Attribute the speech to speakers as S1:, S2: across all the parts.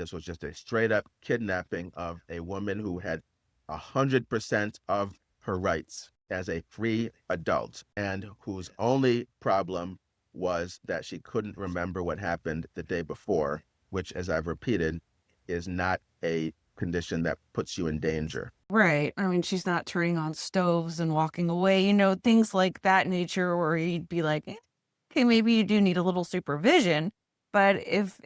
S1: This was just a straight up kidnapping of a woman who had 100% of her rights as a free adult and whose only problem was that she couldn't remember what happened the day before, which, as I've repeated, is not a condition that puts you in danger.
S2: Right. I mean, she's not turning on stoves and walking away, things like that nature where you'd be like, okay, maybe you do need a little supervision. But if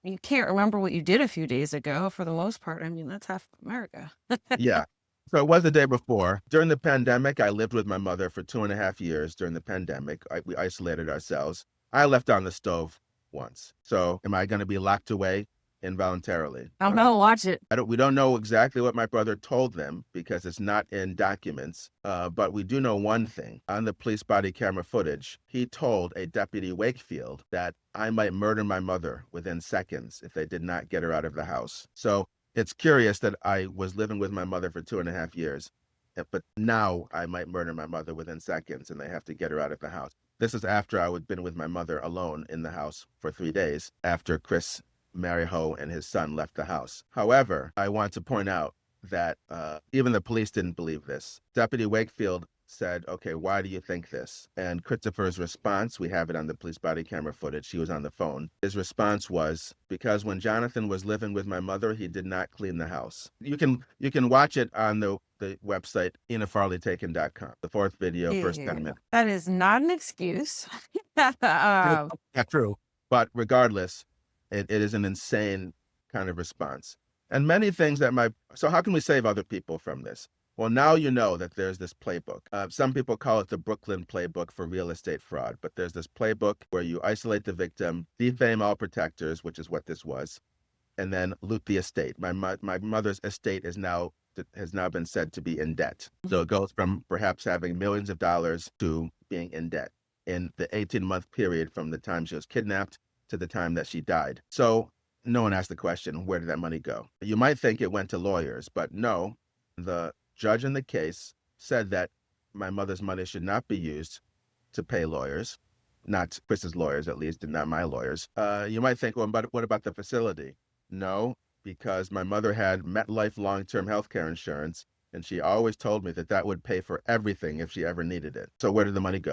S2: you can't remember what you did a few days ago, for the most part, I mean, that's half of America.
S1: Yeah. So it was the day before. During the pandemic, I lived with my mother for 2.5 years during the pandemic. We isolated ourselves. I left on the stove once. So am I going to be locked away involuntarily?
S2: I'm gonna watch it.
S1: We don't know exactly what my brother told them because it's not in documents. But we do know one thing. On the police body camera footage, he told a Deputy Wakefield that I might murder my mother within seconds if they did not get her out of the house. So it's curious that I was living with my mother for 2.5 years, but now I might murder my mother within seconds and they have to get her out of the house. This is after I had been with my mother alone in the house for 3 days after Chris Mariho and his son left the house. However, I want to point out that even the police didn't believe this. Deputy Wakefield said, okay, why do you think this? And Christopher's response, we have it on the police body camera footage. He was on the phone. His response was, because when Jonathan was living with my mother, he did not clean the house. You can watch it on the website, inafarleytaken.com. The fourth video, first 10 minutes.
S2: That is not an excuse.
S1: That's true. But regardless, it is an insane kind of response. And many things so how can we save other people from this? Well, now you know that there's this playbook. Some people call it the Brooklyn playbook for real estate fraud, but there's this playbook where you isolate the victim, defame all protectors, which is what this was, and then loot the estate. My mother's estate has now been said to be in debt. So it goes from perhaps having millions of dollars to being in debt in the 18-month period from the time she was kidnapped to the time that she died. So no one asked the question, where did that money go? You might think it went to lawyers, but no, the judge in the case said that my mother's money should not be used to pay lawyers, not Chris's lawyers at least, and not my lawyers. You might think, well, but what about the facility? No, because my mother had MetLife long-term healthcare insurance, and she always told me that that would pay for everything if she ever needed it. So where did the money go?